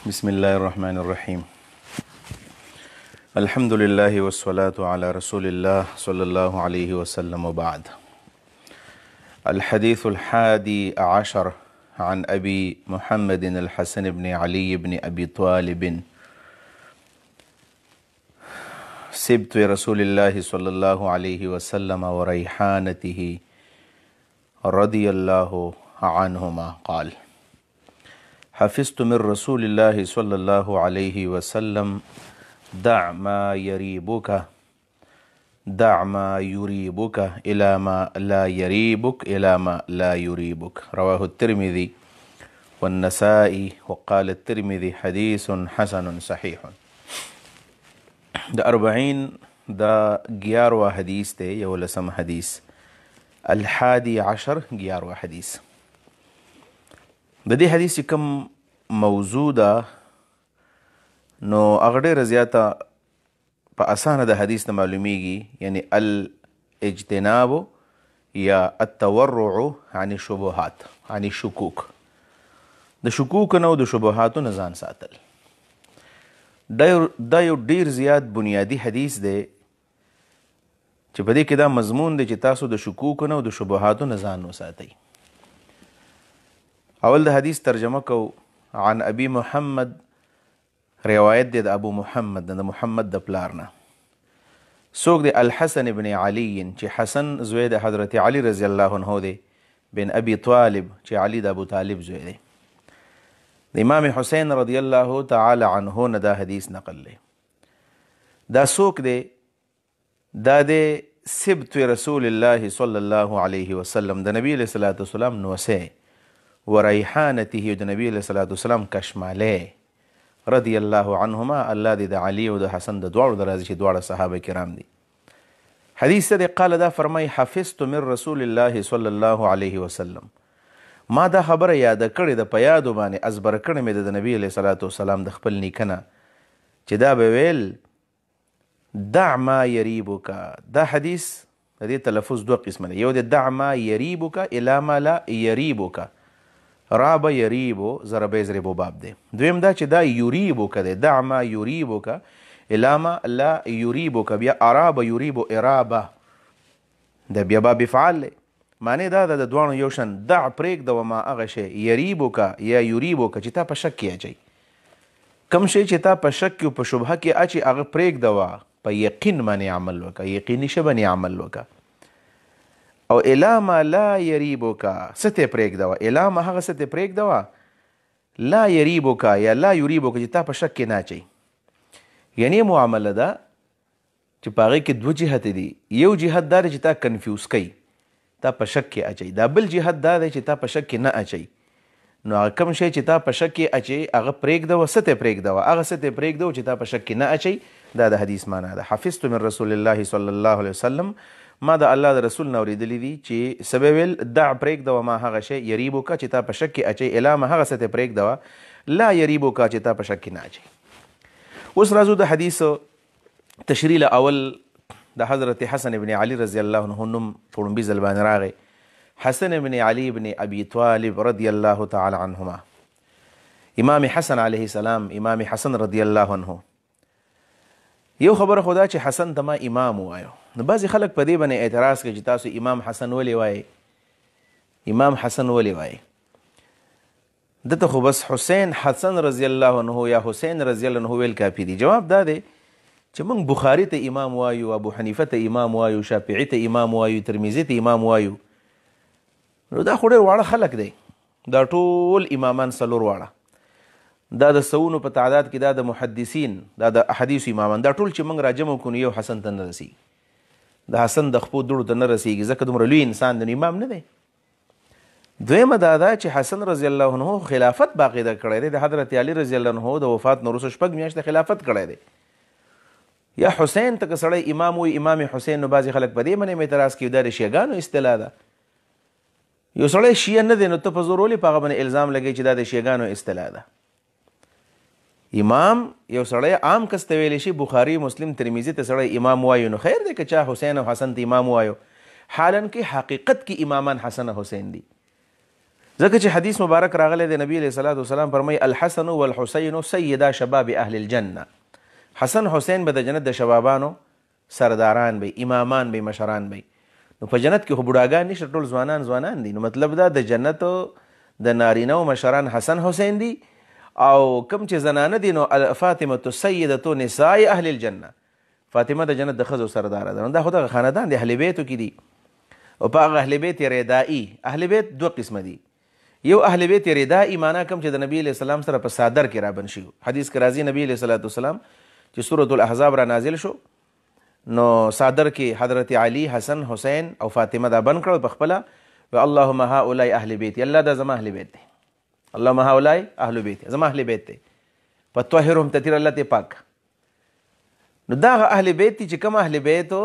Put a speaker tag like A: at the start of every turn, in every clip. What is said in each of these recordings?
A: بسم الله الرحمن الرحيم. الحمد لله والصلاة على رسول الله صلى الله عليه وسلم وبعد. الحديث 11 عن أبي محمد الحسن بن علي بن أبي طالب سبط رسول الله صلى الله عليه وسلم وريحانته رضي الله عنهما قال: حفظت من رسول الله صلى الله عليه وسلم: دع ما يريبك إلى ما لا يريبك إلى ما لا يريبك. رواه الترمذي والنسائي وقال الترمذي حديث حسن صحيح. دا 40 دا 11 حدیث تے یو لسم حدیث 11 11 حدیث. د دې حدیث کوم موضوع ده نو هغه ډېره زیاته په اسانه د حدیث نه معلومیږي، یعنی الاجتناب یا التورع عن الشبهات، عن الشکوک، د شکوک نه او د شبهاتو نه ځان ساتل. دا یو ډیر زیات بنیادی حدیث دی چې په دې کې دا مضمون دی چې تاسو د شکوک نه او د شبهاتو نه ځان وساتئ. اول د حدیث ترجمه کو. عن ابي محمد، روایت دی د ابو محمد، د محمد د پلار نه. څوک دی؟ الحسن بن علي، چې حسن زوی د حضرت علي رضی الله عنه دی، بن ابي طالب چې علي د ابو طالب زوی دی. د امام حسین رضی الله تعالی عنه نه دا حدیث نقل دی. دا څوک دی؟ دا دی سبط رسول الله صلی الله علیه وسلم، د نبی علیه الصلاة والسلام نوسی، وريحانته، د نبی علیه الصلاة والسلام کشمالی، رضی الله عنهما، الله دی د علي او د حسن د دواړو د راضي چې دواړه صحابه کرام دي. حدیث دی قال دا فرمای: حفظت من رسول الله صلی الله علیه وسلم، ما دا خبره یاد کړې ده، په یادو باندې ازبر کړې مې د نبی علیه الصلاة والسلام د خپل نیکه نه، چې دا به ویل: دع ما یریبک. دا حدیث د دې تلفظ دوه قسمه دی، یو د دع ما یریبک الی ما لا یریبک، راب یریبو ضرب یضربو باب دی. دویم دا چې دا یریبک دی، دع ما یریبک الی ما لا یریبک، بیا اراب یریبو ارابه، دا بیا باب فعال دی. معنی دا د دوانو یو شان. دع پرېږده وما هغه شی، یریبک یا یریبک چې تا په شک کې اچوي، کم شی چې تا په شک کې او په شبهه کې اچي هغه پرېږده وه، په یقین باندې عمل وکړه، یقیني شه باندې عمل وکړه. او الی ما لا یریبک، څه ته پرېږده وه؟ الی ما هغه څه ته پرېږده وه، لا یریبک یا لا یریبک چې تا په شک کې نه اچوي. یعنی معامله ده چې په هغې کې دوه جهت دي. یو جهت دا دی چې تا کنفیوز کوي، تا په شک کې اچوي. دا بل جهت دا دی چې تا په شک کې نه اچوي. نو هغه کوم شی چې تا په شک کې اچوي هغه پرېږده وه، څه ته پرېږده وه؟ هغه څه ته پرېږده وه چې تا په شک کې نه اچوي. دا د حدیث معنا ده. حفظت من رسول الله صلی الله علیه وسلم، ما د الله د رسول نه اورېدلی دي چې څه به ویل: دع پرېږده وه ما هغه شی، یریبک چې تا په شک کې اچوي، الی ما هغه څه ته پرېږده وه، لا یریبک چې تا په شک کې نه اچوي. اوس راځو د حدیث تشریح اول. د حضرت حسن بن علي رضی الله عنه نوم په لومبي ځل باندې راغی. حسن بن علي بن ابي طالب رضی الله تعالی عنهما، امام حسن علیه السلام، امام حسن رضی الله عنه. یو خبره خدا چې حسن ته ما امام وایو، نو بعضې خلک په دې باندې اعتراض کوي چې تاسو امام حسن ولې وایي، امام حسن ولې وایي؟ دته خو بس حسین حسن رضی الله عنه یا حسین رضی الله عنه ویل کافي دي. جواب دا دی چې موږ بخاري ته امام وایو، ابو حنیفه ته امام وایو، شافعي ته امام وایو، ترمذي ته امام وایو. نو دا خو ډېر واړه خلک دی، دا ټول امامان څلور واړه، دا د سوونو په تعداد کې، دا د محدثین، دا د احادیثو امامان، دا ټول چې موږ راجمع کړو یو حسن ته نه رسېږي. د حسن د خپو دوړو ته نه رسېږي، ځکه دومره لوی انسان دی، امام نه دی. دویمه دا ده چې حسن رضی الله عنه خلافت باقاعده کړی دی، د حضرت علي رضی الله عنه د وفات نه وروسته 6 میاشتې خلافت کړی دی. یا حسین ته که سړی امام وي، امام حسین، نو بعضې خلک په دې باندې اعتراض کوي دا د شیعګانو اصطلاح ده. یو سړی شیعه نه دی نو ته په زور ولې په هغه باندې الزام لګوي چې دا د شیعګانو اصطلاح ده؟ امام یو سړی عام کس ته ویلی شي، بخاري، مسلم، ترمذي ته سړی امام وایو، نو خیر دی که چا حسین او حسن ته امام وایو، حالا کې حقیقت کې امامان حسن او حسین دي. ځکه چې حدیث مبارک راغلی دی، نبی علیه الصلاة والسلام فرمایي الحسن والحسین سیدا شباب اهل الجنه. حسن حسین به د جنت د شبابانو سرداران به، امامان به، مشران به. نو په جنت کې خو بوډاګان نشته، ټول ځوانان دي. نو مطلب دا د جنت د نارینه و مشران حسن حسین دي، او کوم چې زنانه دي نو فاطمه سیدة نساء اهل الجنه، فاطمه د جنت د ښځو سرداره ده. نو دا خو دغه خاندان د اهل بیتو کې دي. او په هغه اهل بیت ردائي، اهل بیت دوه قسمه دي. یو اهل بیت ردائي معنا کوم چې د نبی علیه السلام سره په صادر کې رابن شي. حدیث کې راځي نبی علیه الصلاة والسلام چې سورة الاحزاب را نازل شو نو صادر کې حضرت علی، حسن، حسین او فاطمه دا بند کړل په خپله. اللهم هؤلاء اهل بیت، الله دا زما اهل بیت دی. اللهم هؤلاء اهل بیت، زما اهل بیت دی. فطهرهم تطهیر، الله ته پاک. نو دا اهل بیت چې کوم اهل بیتو،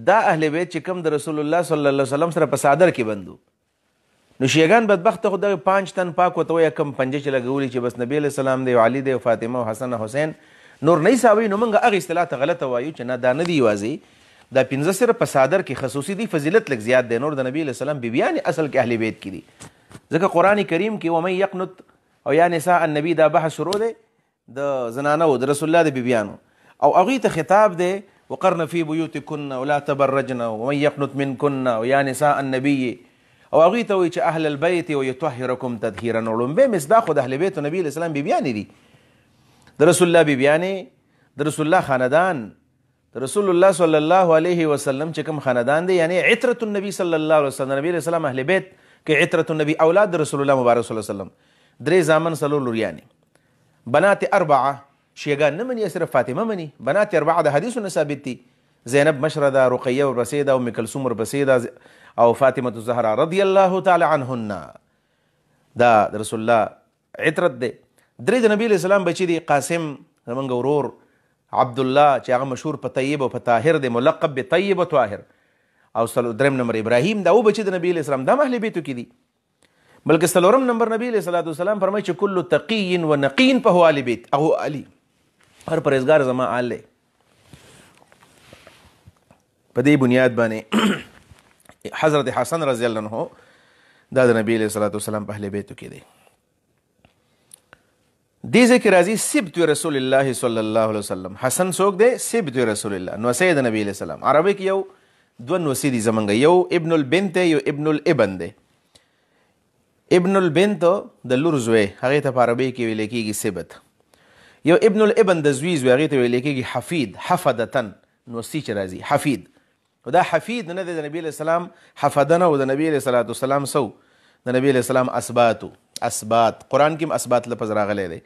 A: دا اهل بیت چې کوم د رسول الله صلی الله علیه وسلم سره په صادر کې بندو. نو شیعاګان بدبخته خو دغه 5 تن پاک وته وایي، کم پنجه چې لګولي چې بس نبی علیه السلام دی او علي دی او فاطمه او حسن او حسین نور نه حسابوي. نو موږ هغې اصطلاح ته غلطه وایو چې نه دا نه دی یوازې دا 15 صرف په صادر کې خصوصي دي، فضیلت لږ زیات دی. نور د نبی علیه السلام بیبیانې اصل کې اهل بیت کې دي. ځکه قرآن کریم کې ومن یقنت او یا نساء النبي دا بحث شروع دی د زنانو د رسول الله د بیبیانو، او هغوی ته خطاب دی وقرن فی بیوتکن ولا تبرجن ومن یقنت منکن او یا نساء النبي، او هغوی ته وایي چې اهل البیت ویطهرکم تطهیرا. لومبی مصداق خو د اهل بیت نبی علیه السلام بیبیانې دي، د رسول الله بیبیانې، د رسول الله خاندان، د رسول الله صلی الله علیه وسلم چې کوم خاندان دی، یعنی عترة النبی صلی الله علیه وسلم. نبی علیه السلام اهل بیت کې عترة النبی اولاد د رسول الله مبارک صلی الله علیه وسلم، درې زامن، څلور لوریانې، بنات اربعه. شیعګان نه مني، صرف فاطمه مني. بنات اربعه د حدیثونه ثابت دي، زینب مشره ده، رقیه ورپسې ده، ام کلثوم ورپسې ده، او فاطمه الزهرا رضی الله تعالی عنهن. دا د رسول الله عترت دی. درې د نبی علیه السلام بچي دي، قاسم زمونږ ورور، عبدالله چې هغه مشهور په طیب او په طاهر دی، ملقب به طیب و طاهر، او دریم نمبر ابراهیم. دا او بچي د نبی علیه السلام دا اهل بیتو کې دي. بلکې څلورم نمبر نبی علیه الصلاة والسلام فرمایي چې کل تقی و نقی فهو آل بیت، هغه علي، هر پرهیزګار زما آل دی. په دې بنیاد باندې حضرت حسن رضی الله عنه دا د نبی علیه الصلاة والسلام په اهل بیتو کې دی. دې ځای کې راځي سبت رسول الله صلی الله علیه وسلم. حسن څوک دی؟ سبت رسول الله، نوسی د نبی علیه السلام. عربی کې یو دوه نوسی دي زمونږ، یو ابن البنت یو ابن الابن دی. ابن البنت د لور زوی، هغې ته په عربی کې ویل کېږي سبت. یو ابن الابن د زوی زوی، هغې ته ویل کېږي حفید، حفدتن نوسی چې راځي حفید. او دا حفید نه دی د نبی علیه السلام، حفدنه او د نبی علیه الصلاة والسلام سو د نبی علیه السلام اسباتو، اسبات. قرآن کې هم اسبات لفظ راغلی دی.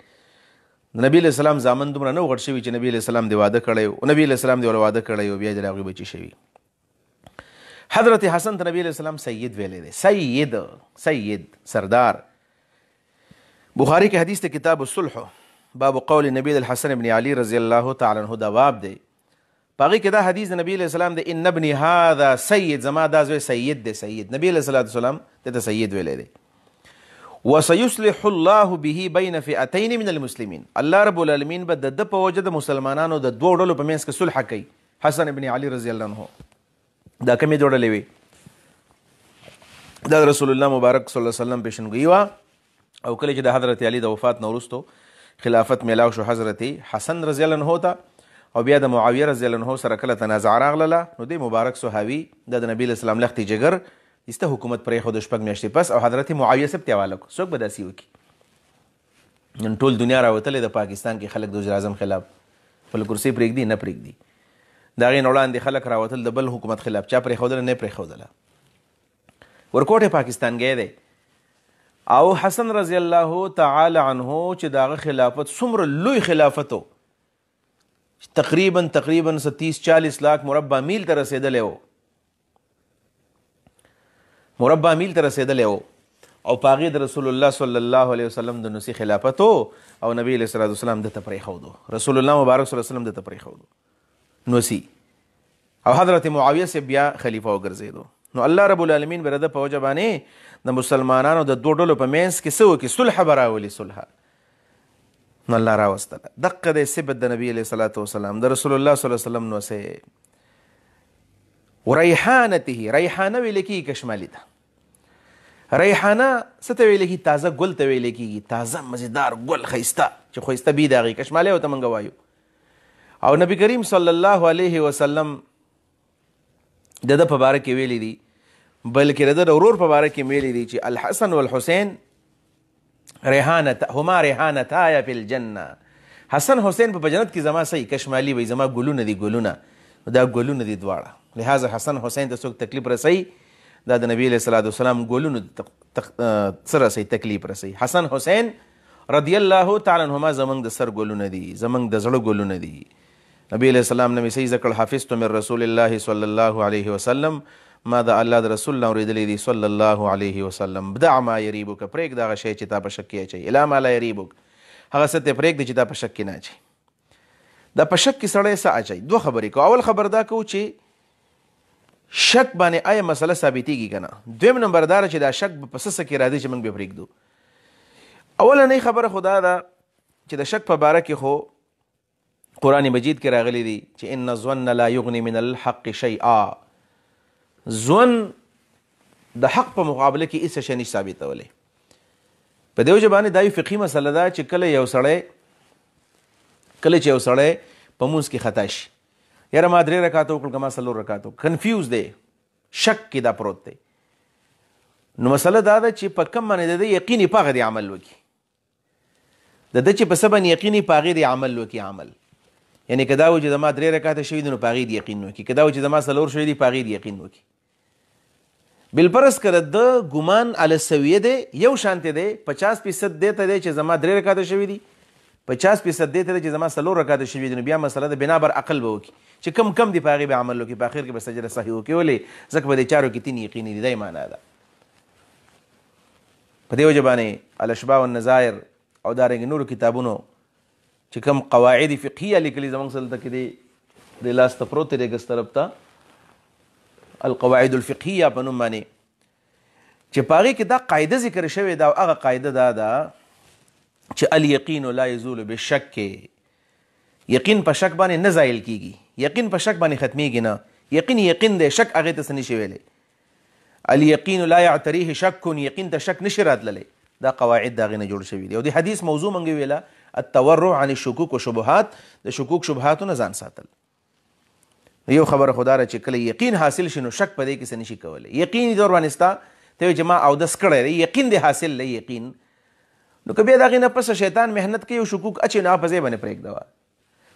A: د نبی علیه السلام زامن دومره نه غټ شوي چې نبی علیه السلام د واده کړی و، نبی علیه السلام د واده کړی و، بیا د هغوی بچي شوي. حضرت حسن ته نبی علیه السلام سید ویلی دی، سید سردار. بخاری کې حدیث ته کتاب الصلح باب قول نبی الحسن ابن علی رضی الله تعالی عنه دا باب دی. په هغې کې دا حدیث د نبی علیه السلام دی، ان ابني هذا سید، زما دا زوی سید دی. سید نبی علیه الصلاة والسلام ته سید ویلی دی. وسيصلح الله به بين فئتين من المسلمين، الله رب العالمین به د په وجه د مسلمانانو د دوه ډلو په منځ کې صلح کوي. حسن ابن علی رضی الله عنه دا کمې دوه ډلې وي؟ دا رسول الله مبارک صلی الله علیه وسلم پیشنګویي وه. او کله چې د حضرت علی د وفات نه وروستو خلافت میلاو شو حضرت حسن رضی الله عنه ته، او بیا د معاویه رضی الله عنه سره کله تنازع راغله، نو دی مبارک صحابي د نبی علیه السلام لختې جګر ایسته حکومت پرېښود 6 میاشتې پس، او حضرت معاویه صاحب ته حواله کړو. څوک به داسې وکړي؟ نن ټول دنیا راوتلې د پاکستان کې خلک د وزیر اعظم خلاف خپله کرسۍ پرېږدي نه پرېږدي. د هغې نه وړاندې خلک راوتل د بل حکومت خلاف، چا پرېښودله نه پرېښودله. ورکوټ پاکستان گی دی. او حسن رضی الله تعالی عنه چې د هغه خلافت څومره لوی خلافت و، تقریبا 30-40 لاک مربع میل ته رسېدلی و، مربع میل ته رسېدلی و. او په هغې د رسول الله صلی الله علیه وسلم د نوسي خلافت و، او نبی علیه الصلاة والسلام دته پرېښودو، رسول الله مبارک صلی الله علیه وسلم دته پرېښودو نوسي. او حضرت معاویه صاحب بیا خلیفه وګرځېدو. نو الله رب العالمین به د ده په وجه باندې د مسلمانانو د دوه ډلو په منځ کې څه وکړي؟ صلح به راولي. صلح نو الله راوستله. دقه دی صفت د نبی علیه الصلاة والسلام، د رسول الله صلی الله علیه وسلم نوسی. ریحانته، ریحانه ویل کېږي کشمالي ته. ریحانه څه ته ویل کېږي؟ تازه ګل ته ویل کېږي، تازه مزیدار ګل، ښایسته چې ښایسته بوی د هغې کشمالی ورته موږ وایو. او نبی کریم صلی الله علیه وسلم د ده په باره کې ویلي دي، بلکې د ده د ورور په باره کې ویلي دي چې الحسن والحسین هما ریحانتایا فی الجنه. حسن حسین په جنت کې زما صحیح کشمالی وي، زما ګلونه دي، ګلونه دا ګلونه دي دواړه. لہذا حسن حسین ته څوک تکلیف رسوي، دا د نبی علیه الصلاۃ والسلام ګلونو څه رسوي، تکلیف رسوي. حسن حسین رضی الله تعالی عنهما زمونږ د سر ګلونه دي، زمونږ د زړه ګلونه دي. نبی علیه السلام نه مې صحیح ذکر حافظت من رسول الله صلی الله علیه وسلم، ما د الله د رسول نه اورېدلی دي صلی الله علیه وسلم، دع ما یریبک، پرېږده هغه شی چې تا په شک کې اچوي، الی ما لا یریبک، هغه څه ته پرېږدي چې تا په شک کې نه اچوي. دا په شک کې سړی څه اچوي؟ دوه خبرې کوو. اول خبر دا کوو چې شک باندې آیا مسله ثابتېږي که نه. دویم نمبر دا چې دا شک په څه کې راځي چې موږ به پرېږدو. اولنۍ خبره خو دا ده چې د شک په باره کې خو قرآن مجید کې راغلی دي چې ان الظن لا یغني من الحق شیئا. ظن د حق په مقابله کې هیڅ شی نشي ثابتولی. په دې وجه باندې دا یو فقهي مسله ده چې کله چې یو سړی په مونځ کې خطا شي، یاره ما 3 رکعاته وکړل که ما 4 رکعاته وکړل، کنفیوز دی، شک کې دا پروت دی. نو مسله دا ده چې په کوم باندې د ده یقیني په هغه دې عمل وکړي، د ده چې په څه باندې یقیني په هغې دې عمل وکړي. عمل یعنې که دا و چې زما 3 رکعاته شوي دي نو په هغې دې یقین وکړي، که دا و چې زما 4 شوي دي په هغې دې یقین وکړي. بالفرض که د ګمان علی السویه دی، یو شانتې دی، 50% دې ته دی چې زما 3 رکعاته شوي دي، 50% دې ته دی چې زما 4 رکعاته شوي دي، نو بیا مسله د بنا بر عقل به وکړي چې کم دی په هغې به عمل وکړي، په اخر کې به سجده صحیح وکړي. ولې؟ ځکه په دې چارو کې تین یقیني دي. دا یې معنا ده. په دې وجه باندې الاشباح والنظائر او دارنګې نورو کتابونو چې کوم قواعد فقهیه لیکلي زموږ سره دلته کې دی د لاس ته پروت دی ګس طرف ته القواعد الفقهیه په نوم باندې، چې په هغې کې دا قاعده ذکر شوې ده، او هغه قاعده دا ده چې الیقین لا یزول بالشک. یقین په شک باندې نه زایل کیږي، یقین په شک باندې ختمیږي نه. یقین دی، شک هغې ته څه نشي ویلی. الیقین لا یعتریه شک، یقین ته شک نشي راتللی. دا قواعد د هغې نه جوړ شوي دي. او د حدیث موضوع موږ ویله التورع عن الشکوک وشبهات، د شکوک شبهاتو نه ځان ساتل. یو خبره خو دا ده چې کله یقین حاصل شي نو شک په دې کې څه نشي کولی. یقیني طور باندې ستا ته وایي چې ما اودس کړی دی، یقین دی حاصل دی یقین، نو که بیا د هغې نه پس شیطان محنت کوي او شکوک اچوي نو هغه په ځای باندې پرېږدوه.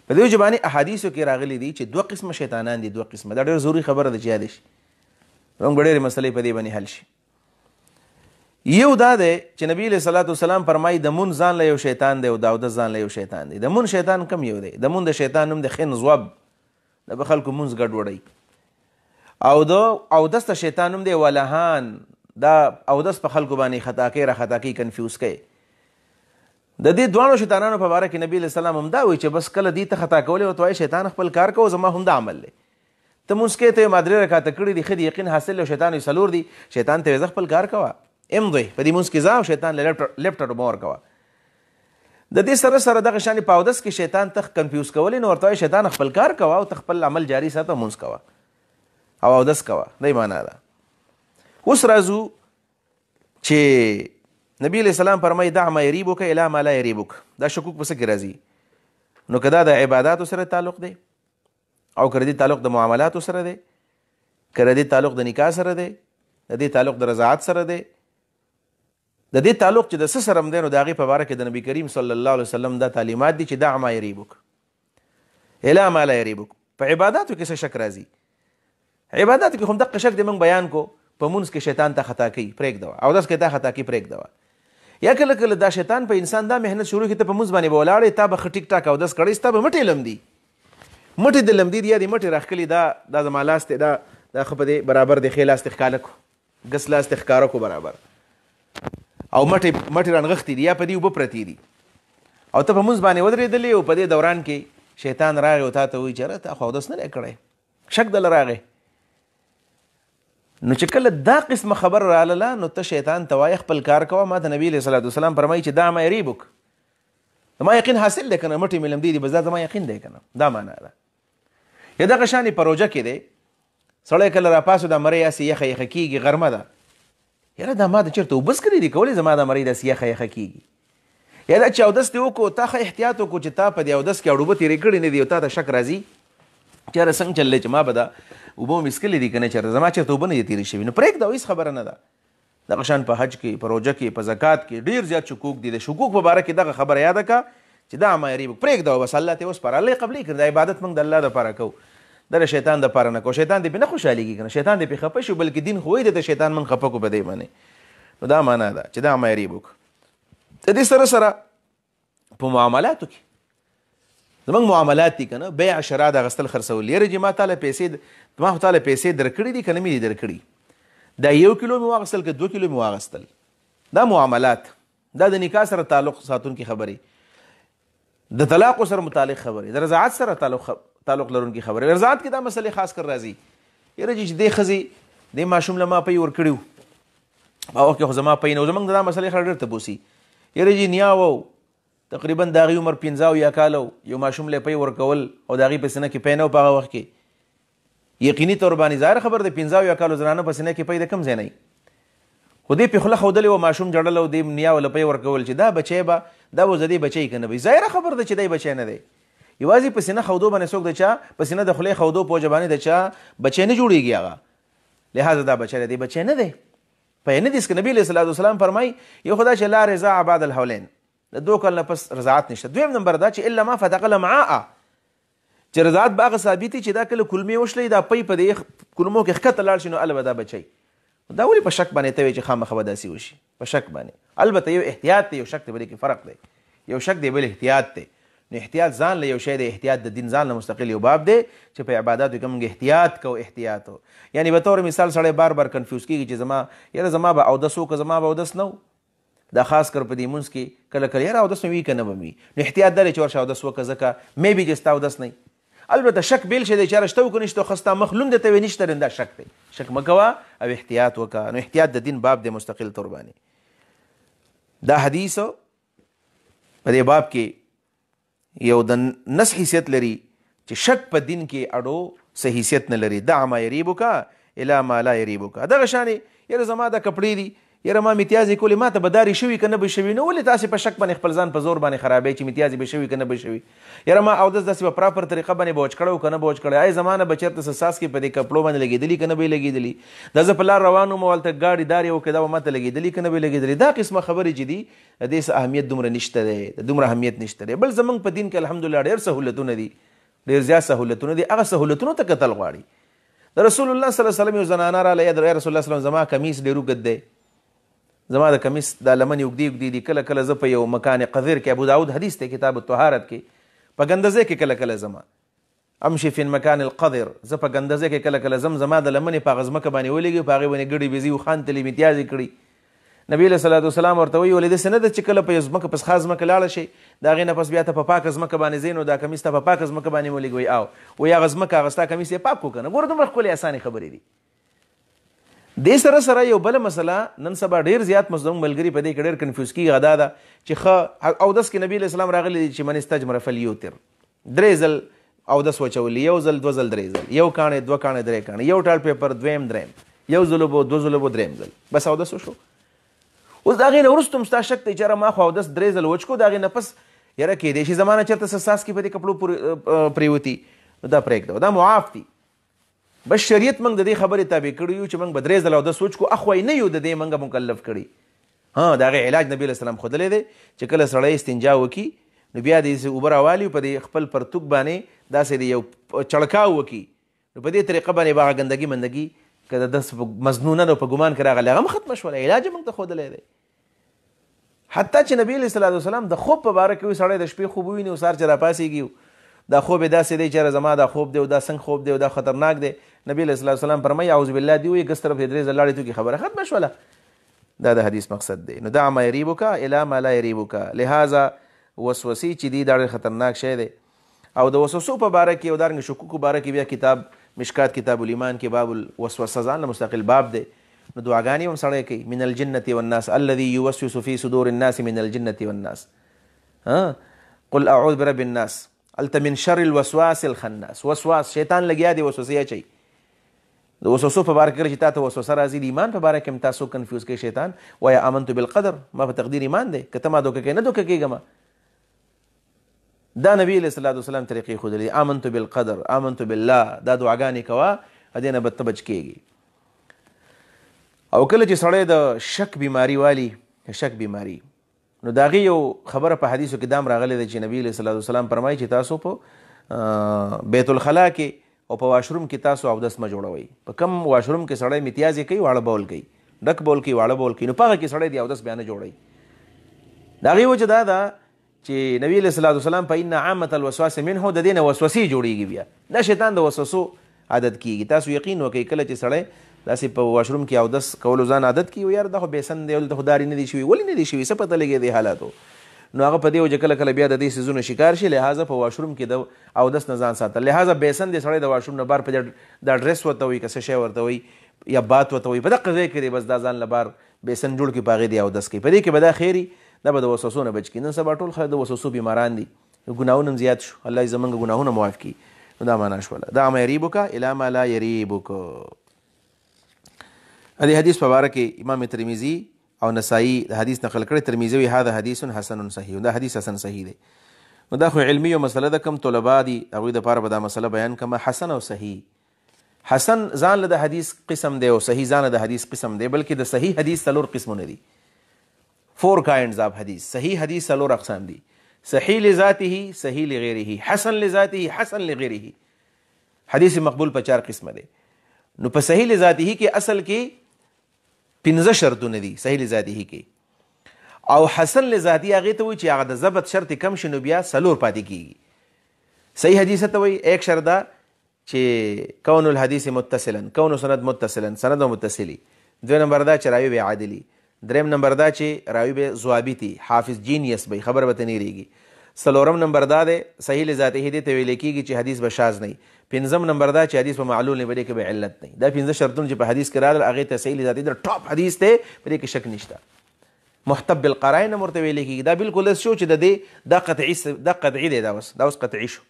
A: په دې وجه باندې احادیثو کې راغلي دي چې 2 قسمه شیطانان دي، 2 قسمه. دا ډېر ضروري خبره ده چې یاد شي، موږ به ډېرې مسلې په دې باندې حل شي. یو دا دی چې نبی علیه صلات وسلام فرمایي د مون ځان له یو شیطان دی او د اودس ځان له یو شیطان دی. د مون شیطان کم یو دی؟ د مون د شیطان نوم د خنزوب، د به خلکو مونځ ګډوډوي. او د اودس د شیطان نوم دی ولهان، دا اودس په خلکو باندې خطا کوي، را خطا کوي، کنفیوز کوي. د دې دواړو شیطانانو په باره کې نبی علیه السلام هم دا وایي چې بس کله دې ته خطا کولی ورته وایي شیطان خپل کار کوو، زما هم دا عمل دی. ته مونځ کوې، ته یې ما 3 رکعاته کړي دي، ښه دي، یقین حاصل دی، او شیطان یې 4 دي. شیطان ته یې زه خپل کار کوه، امضی په دې مونځ کې ځه، او شیطان له لیفټ ډوبه ورکوه. د دې سره سره دغه شانې په اودس کې شیطان ته کنفیوز کولی، نو ورته وایي شیطان خپل کار کوه او ته خپل عمل جاري ساته، مونځ کوه او اودس کوه. دا یې معنا ده. اوس راځو چې نبی علیہ السلام فرمایي دع ما یریبک الی ما لا یریبک. دا شکوک په څه کې راځي؟ نو که دا د عباداتو سره تعلق دی، او که د دې تعلق د معاملاتو سره دی، که د دې تعلق د نکاح سره دی، د دې تعلق د رضاعت سره دی، د دې تعلق چې د څه سره هم دی، نو د هغې په باره کې د نبي کریم صلی الله علیه وسلم دا تعلیمات دي چې دع ما یریبک الی ما لا یریبک. په عباداتو کې څه شک راځي؟ عباداتو کې هم دقه شک دی موږ بیان کو. په مونځ کې شیطان ته خطا کوي، پرېږدوه. اودس کې تا خطا کوي، پرېږدوه. یا کله کله دا شیطان په انسان دا محنت شروع کړي، ته په مونځ باندې به ولاړې، تا به ښه ټیک ټاک اودس کړی، ستا به مټې لمدي، مټې د لمدي دي، یا دې مټې راښکلي، دا زما لاس دی، دا ښه په دې برابر دی، ښې لاس دې ښکاله کړو، ګس لاس دې ښکاره کړو برابر، او مټې رانغښتې دي، یا په دې اوبه پرتې دي، او ته په مونځ باندې ودرېدلې، او په دې دوران کې شیطان راغی او تا ته وایي چې یاره تا خو اودس نه دی کړی، شک دله راغی. نو چې کله دا قسمه خبر راغله، نو ته شیطان ته وایې خپل کار کوه. ما ته نبي علیه صلات وسلام فرمایي چې دع ما یریبک، زما یقین حاصل دی که نه، مټې مې لمدې دي، بس دا زما یقین دی که نه. دا معنا ده. یا دغه شانې په روژه کې دی، سړی کله راپاسو دا مرۍ هسې یخه کېږي، غرمه ده، یاره دا ما د چېرته اوبس کړي دي کولی زما دا مرۍ داسې یخه یخه کېږي یا دا چې اودس دې وکړو تا ښه احتیاط وکړو چې تا په دې اودس کې اوبه تېرې کړي نه دي او تا ته شک راځي چې یاره څنګه چل دی چې ما به دا اوبه مې څښلې دي که نه چېرته زما چېرته اوبه نه دي تېرې شوي نو پرېږده هېڅ خبره نه ده دغه شان په حج کې په روژه کې په زکات کې ډېر زیات شکوک دي د شکوک په باره کې دغه خبره یاده کړه چې دا ما یریب پرېږده بس الله ته وسپاره الله یې قبلې کړي دا عبادت موږ د الله دپاره کوو دا د شیطان دپاره نه کوو شیطان دې پرې نه خوشحالېږي که نه شیطان دې پرې خفه شي بلکې دین خو وایي د شیطان موږ خفه کړو په دې باندې نو دا معنا ده چې دا ما یریب وکړو د دې سره سره په معاملاتو کې زموږ معاملات دي که نه بیع شرا د اخیستل خرڅول یاره چې ما تاله پیسې ما خو تاله پیسې درکړي دي که نه مې دي درکړي دا 1 کیلو مې واغستل که 2 کیلو مې واغستل دا معاملات دا د نکاح سره تعلق ساتونکي خبرې د طلاق سره متعلق خبرې د رضاعت سره تعلق لرونکي خبرې رضاعت کې دا مسلې خاص کر راځي یاره چې دې ښځې دې ماشوم له ما پی ورکړي وو په وخت کې خو زما پی نه و زموږ د دا مسلې خبره ډېر تپوسي یاره چې نیا و تقریبا د هغې عمر 15 یا کاله یو ماشوم له پی ورکول او د هغې په سینه کې پی نه و په هغه وخت کې یقیني طور باندې ظاهر خبر د 15 یا کالو زنانه په سینه کې پی د کم ځای نه خو دې پې خوله ښودلې وه ماشوم جړل او دې نیا وله پی ورکول چې دا بچی به دا به زه دې بچی که نه وي ظاهره خبر ده چې دی بچی نه دی یوازې په سینه ښودو باندې څوک د چا په سینه د خولې ښودو په وجه باندې د چا بچی نه جوړېږي هغه لهذا دا بچی دی بچی نه دی په نه دي نبي علیه الصلاة والسلام فرمایي یو خو دا چې لا رضاع بعد الحولین د 2 کال نه پس رضاعت نشته دویم نمبر دا چې الا ما فتقل معاء چې رضاعت به هغه ثابتي چې دا کله کلمې وشلې دا پی په دې کلمو کې ښکته لاړ شي نو البته دا بچی دا ولې په شک باندې ته وایې چې خامخا به داسې وشي په شک باندې البته یو احتیاط دی یو شک دی بلې کې فرق دی یو شک دی بل احتیاط دی نو احتیاط ځان له یو شی دی احتیاط د دین ځان له مستقل یو باب دی چې په عباداتو کې موږ احتیاط کوو احتیاط یعنی به طور مثال سړی بار بار کنفیوز کېږي چې زما یاره زما به اودس وکړه زما به اودس نه دا خاص کر په دې مونځ کې کله کله یاره اودس مې وي که نه به وي نو احتیاط دا دی چې ورشه اودس وکړه ځکه مې بي چې ستا اودس نه البته شک بیل شی دی چې شته وکړو نشته خو ستا مخ لوند ته وي نشته دا شک دی شک مه کوه او احتیاط وکړه نو احتیاط د دین باب دی مستقل طور باندې دا حدیث په دې باب کې یو د نس حیثیت لري چې شک په دین کې اډو صحیح حیثیت نه لري دع ما یریبک الی ما لا یریبک دغه شانې یاره زما دا کپړې دي یاره ما امتیازې کولې ما ته به دارې شوي که نه به شوي نو ولې تاسې په شک باندې خپل ځان په زور باندې خرابوئ چې امتیازې به شوي که نه به شوي یاره ما اودس داسې په پراپر طریقه باندې به وچ کړی و که نه به وچ کړی آی زما نه به چېرته څه څاڅکې په دې کپړو باندې لګېدلي که نه به یې لګېدلي دا زه په لار روان وم هلته ګاډي دارې وکړې دا به ما ته لګېدلي که نه به یې لګېدلي دا قسمه خبرې چې دي د دې څه اهمیت دومره نشته دی د دومره اهمیت نشته دی بل زموږ په دین کې الحمدلله ډېر سهولتونه دي ډېر زیات سهولتونه دي هغه سهولتونو ته کتل غواړي د رسول الله صلی الله علیه وسلم یو زنانه راله یا رسول الله صلی الله علیه وسلم زما کمیس ډېر اوږد دی زما د کمیس دا لمنې اوږدې اوږدې دي کله کله زه په یو مکان قذر کې ابو داود حدیث دی کتاب الطهارت کې په ګندزې کې کله کله زما امشي فی المکان القذر زه په ګندزې کې کله کله زما د لمنې په هغه ځمکه باندې ولګي په هغې باندې ګډې بیزي وخان تلي امتیازې کړي نبي علیه صلات وسلام ورته وایي ولې داسې نه ده چې کله په یو ځمکه په څښا ځمکه لاړه شي د هغې نه پس بیا ته په پاکه ځمکه باندې ځې نو دا کمیس ته په پاکه ځمکه باندې ولګوي او وایي هغه ځمکه هغه ستا کمیس یې پاک کړو که نه ګوره دومره ښکلې اسانې خبرې دي دې سره سره یو بله مسله نن سبا ډېر زیات زموږ ملګري په دې کې ډېر کنفیوز کېږي دا ده چې ښه اودس کې نبي علیه السلام راغلی دی چې من استجمر فلیوتر 3 ځل اودس وچولی 1 ځل 2 ځل 3 ځل 1 کاڼې 2 کاڼې 3 کاڼې یو ټال پیپر دویم دریم 1 ځل اوبه 2 ځل اوبه دریم ځل بس اودس وشو اوس د هغې نه وروسته هم ستا شک دی چې یاره ما خو اودس 3 ځل وچ کړو د هغې نه پس یاره کیدای شي زما نه چېرته څه څاڅکي په دې کپړو پرېوتي نو دا پرېږده دا معاف دي بس شریعت موږ د دې خبرې تابع کړي یو چې موږ به 3 ځله اودس وچکو اخوی نه یو د دې موږ مکلف کړي د هغې علاج نبي علیه السلام ښودلی دی چې کله سړی استنجا وکړي نو بیا د اوبه راوالي په دې خپل پرتوک باندې داسې د یو چړکاو وکړي نو په دې طریقه باندې به هغه ګندګي مندګي که د داسې مظنونه نو په ګمان کې راغلی هغه هم ختمه شوله علاج یې موږ ته ښودلی دی حتی چې نبي علیه الصلاة والسلام د خوب په باره کې وي سړی د شپې خوب وویني او سهار چې راپاڅېږي دا خوب یې داسې دی چې زما دا خوب دی او دا څنګه خوب دی او دا خطرناک دی نبی علیه الصلاة والسلام فرمایي اعوذ بالله دی وایي ګس طرف یې 3 ځل لاړې توکي خبره ختمه شوله دا د حدیث مقصد دی نو دع ما یریبک الی ما لا یریبک لهذا وسوسې چې دي دا ډېر خطرناک شی دی او د وسوسو په باره کې او دارنګه شکوکو باره کې بیا کتاب مشکات کتاب الایمان کې باب الوسوسه ځان له مستقل باب دی نو دعاګانې هم سړی کوي من الجنة والناس الذي يوسوس في صدور الناس من الجنة والناس قل اعوذ برب الناس الته من شر الوسواس الخناس وسواس شیطان لګیا دی وسوسې اچوي د وسوسو په باره کې کله چې تا ته وسوسه راځي د ایمان په باره کې هم تاسو کنفیوز کوي شیطان وایه آمنتو بالقدر ما په تقدیر ایمان دی که ته ما دوکه کوې نه دوکه کېږم. دا نبی علیه الصلاة والسلام طریقې ښودلې آمنتو بالقدر آمنتو بالله دا دعاګانې کوه دې نه به ته بچ کېږي. او کله چې سړی د شک بیماری والي شک بیماری نو د هغې یو خبره په حدیثو کې دام راغلی دی چې نبی علیه الصلاة والسلام فرمایي چې تاسو په بیت الخلا کې او په واشروم کې تاسو اودس مه جوړوئ. په کم واشروم کې سړی متیازې کوي واړه بول کوي ډک بول کوي واړه بول کوي نو په هغه کې سړی د اودس بیا نه جوړوي. د هغې وجه دا ده چې نبی علیه الصلاة والسلام په ان عامة الوسواس منه د دې نه وسوسې جوړېږي. بیا دا شیطان د وسوسو عادت کېږي. تاسو یقین وکړئ کله چې سړی داسې په واشروم کې اودس کولو ځان عادت کړي یار دا خو بېسن دی دلته خو داري نه دي شوي ولې نه دي شوي څه پته لګي دې حالاتو نو هغه په دې وجه کله کله بیا د دې څیزونو شکار شي. لهذا په واشروم کې د اودس نه ځان ساتل. لهذا بېسن دی سړی د واشروم نه بار په دا ډرس ورته وایي که څه شی ورته وایي یا بات ورته وایي په دغه ځای کې دی بس دا ځان له بار بېسن جوړ کړي په هغې دی اودس کوي. په دې کې به دا خیري دا به د وسوسو نه بچ کړي. نن سبا ټول خلک د وسوسو بیماران دي ګناهونه هم زیات شو الله یې زموږ ګناهونه معاف کړي. نو دا معنا شوله دا ما یریبک الی ما لا یریبک. دې حدیث په باره کې امام ترمذي او نسائی د حدیث نقل کړی. ترمذي وایي هذا حدیث حسن صحیح دا حدیث حسن صحیح دی. نو دا خو علمي یو مسله ده کم طلبا دي هغوی دپاره به دا مسله بیان کړم. حسن او صحیح حسن ځان له د حدیث قسم دی او صحیح ځان له د حدیث قسم دی بلکې د صحیح حدیث څلور قسمونه دي. 4 kinds of حدیث. صحیح حدیث څلور اقسام دي. صحیح لذاته صحیح لغیره حسن لذاته حسن لغیره. حدیث مقبول په 4 قسمه دی. نو په صحیح لذاته کې اصل کې 15 شرطونه دي صحیح لذاته کې او حسن لذاته هغې ته وایي چې هغه د ضبط شرط کم شي نو بیا 4 پاتې کېږي. صحیح حدیث ته وایي 1 شرط ده چې کون الحدیث متصلا کون سند متصلا سند متصلی. 2 نمبر دا چې راوي به عادلی. 3 نمبر دا چې راوي به ضوابطي حافظ جینیس به خبر به ته نه ریږي. 4 نمبر دا دی صحیح لذاته دې ته ویل کېږي چې حدیث به شاذ نه وي. 5 نمبر دا چې حدیث په معلول نه بلې کې به علت نه. دا 15 شرطونه چې په حدیث کې راغلل هغې ته صحیح لذاته د ټاپ حدیث دی په دې کې شک نشته. محتب بالقرائن هم ورته ویل کېږي. دا بالکل شو چې د دې دا قطعي دی دا اوس قطعي شو.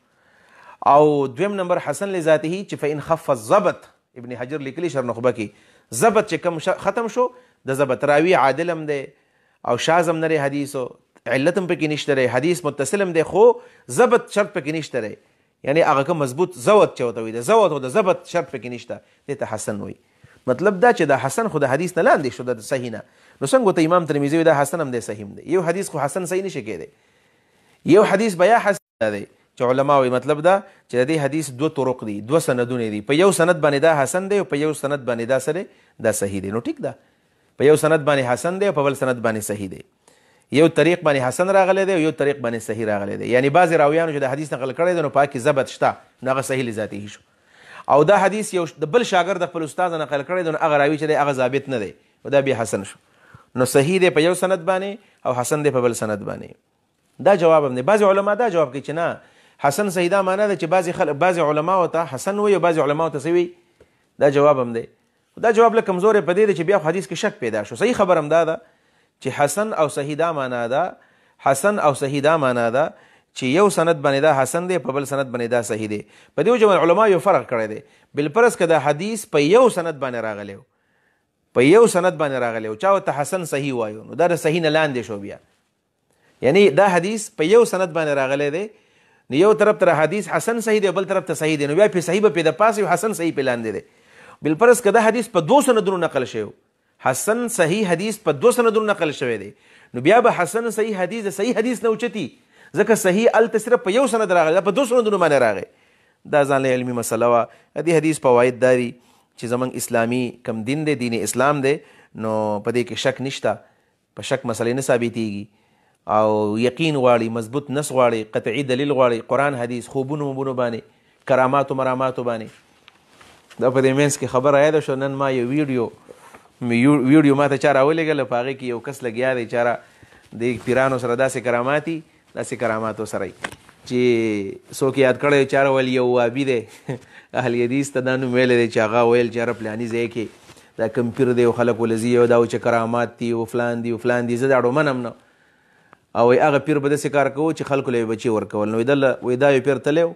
A: او 2 نمبر حسن لذاته چې فإن خف الضبط ابن حجر لیکلي شرح نخبه کې ضبط چې کم ختم شو د ضبط راوي عادل هم دی او شاذ هم نه دی حدیثو علت هم پکې نشته دی حدیث متصل هم دی خو ضبط شرط پکې نشته دی یعنی هغه کوم مضبوط ضبط چې ورته وایي د ضبط او د ضبط شرط پکې نشته دې ته حسن وایي. مطلب دا چې د حسن خو د حدیث نه لاندې شو د صحیح نه. نو څنګه ورته امام ترمذي وایي دا حسن هم دی صحیح هم دی. یو حدیث خو حسن صحیح نشي کېدی. یو حدیث بیا حسن دی چې علما وایي مطلب دا چې د دې حدیث 2 طرق دي 2 سندونه دي. په یو سند باندې دا حسن دی او په یو سند باندې دا سره دا صحیح دی. نو ټیک ده په یو سند باندې حسن دی او په بل سند باندې صحیح دی. یو طریق باندې حسن راغلی دی او یو طریق باندې صحیح راغلی دی. یعنی بعضې راویانو چې د حدیث نقل کړی دی نو په کې ضبط شته نو هغه صحیح لذاته شو. او دا حدیث یو د بل شاګرد د خپل استاد نقل کړی دی نو هغه راوي چې دی هغه ضابط نه دی او دا بیا حسن شو. نو صحیح دی په یو سند باندې او حسن دی په بل سند باندې. دا جواب هم دی. بعضې علما دا جواب کوي چې نه حسن صحیح دا معنا ده چې بعضې علماو ته حسن وایي او بعضې علماو ته څه وایي. دا جواب هم دی. دا جواب لږ کمزوری په دې دی چې بیا خو حدیث کې شک پیدا شو. صحیح خبر هم دا ده چې حسن او صحیح دا معنا ده حسن او صحیح دا معنا ده چې یو سند باندې دا حسن دی په بل سند باندې دا صحیح دی. په دې وجه علما یو فرق کړی دی. بالفرض که دا حدیث په یو سند باندې راغلی په یو سند باندې راغلی چا ورته حسن صحیح وایو نو دا د صحیح نه لاندې شو. بیا یعنی دا حدیث په یو سند باندې راغلی دی نو یو طرف ته حدیث حسن صحیح دی بل طرف ته صحیح دی نو بیا په صحیح به د پاسه یو حسن صحیح په لاندې دی. بالفرض که دا حدیث په 2 سندونو نقل شوی حسن صحیح حدیث په 2 سندونو نقل شوی دی نو بیا به حسن صحیح حدیث د صحیح حدیث نه اوچتي ځکه صحیح الته صرف په یو سند راغلی په 2 سندونو باندې راغی. دا ځان له علمي مسله وه. دې حدیث فواید دا دي چې زموږ اسلامي کم دین دی دین اسلام دی نو په دې کې شک نشته. په شک مسلې نه ثابتېږي او یقین غواړي مضبوط نص غواړي قطعي دلیل غواړي قرآن حدیث خوبونو مبونو باندې کراماتو مراماتو باندې. دا په دې منځ کې خبره یاده شو نن ما یو ویډیو ما ته چا راولېږله په هغې کې یو کس لګیا دی چاره د پیرانو سره داسې کراماتو سره چې څوک یاد کړی چاره ویل یو وابي دی اهل حدیث ته دا نوم ویلی دی چې هغه ویل چې هره پلاني ځای کې دا کم پیر دی او خلک ولې ځي او دا چې کرامات دي او فلان دي زه دا ډومن هم نه او هغه پیر به داسې کار کوو چې خلکو له یې بچي ورکول. نو وایي دا یو پیر تلی او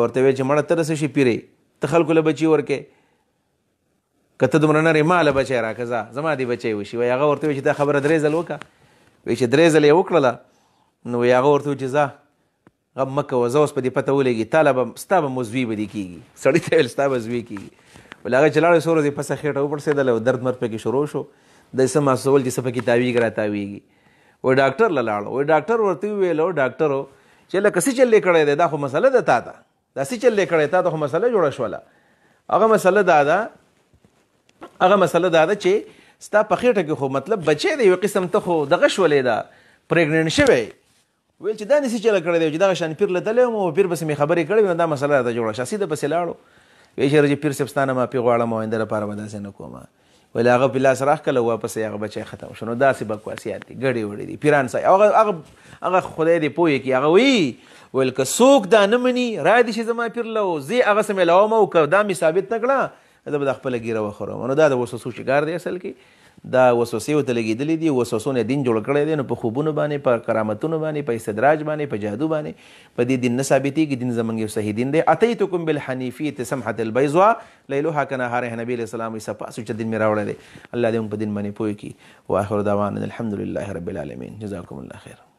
A: ورته ویل چې مړه ته څه شي پیرې ته خلکو له بچي ورکې که ته دومره نرې ماله بچی راکړه ځه زما دې بچی وشي وایي هغه ورته وایي چې دا خبره 3 ځل وکړه وایي چې 3 ځل یې وکړله نو وایي هغه ورته وایي چې ځه غم مه کوه زه اوس په دې پته ولګي ستا به مزوي به دې کېږي سړي ته ویل ستا به زوی کېږي ولې هغه چې لاړ څو ورځې پسه خېټه وپړسېدله او درد مرد پکې شروع شو دی څه محسوسول چې څه پکې تاویږي را تاویږي وایي ډاکټر له لاړو وایي ډاکټر ورته وویلو ډاکټرو چې لکه څه چل یې کړی دی دا خو مسله ده تا ته دا څه چل یې کړی تا ته خو مسله جوړه شوله هغه مسله دا ده چې ستا په خېټه کې خو مطلب بچی دی یو قسم ته خو دغه شولې ده پریګننټ شوی ویل چې دا نسي چله کړی دی چې دغه شان پیر لیدلی وم او پیر پسې مې خبرې کړې وې نو دا مسله راته جوړه شه سیده پسې لاړو وایي چې چې پیر صاحب ستا نه معافي غواړم او آینده لپاره به داسې نه کوم ویل هغه په لاس راښکله واپس یې هغه بچی ختم شو نو داسې بکواسیات دي ګډې وړې دي پیران صاحب هغه خدای دې پوه کړي هغه ویل که څوک دا نه مني را دي چې زما پیر له زه هغسې میلاوم او که دا مې ثابت نه کړه زه به د خپله ګیره وخورم نو دا د وسوسو شکار دی اصل کې دا وسوسې ورته لګېدلې دي وسوسو نه دین جوړ کړی دی نو په خوبونو باندې په کرامتونو باندې په استدراج باندې په جادو باندې په دې دین نه ثابتېږي دین زموږ یو صحیح دین دی اتیتکم بالحنیفیة سمحة البیضاء لیلها کنهارها نبي علیه السلام وایي صفا سوچ دین مې راوړی دی الله دې موږ په دین باندې پوه کړي واخر دعوانا الحمد لله رب العالمین جزاکم الله خیر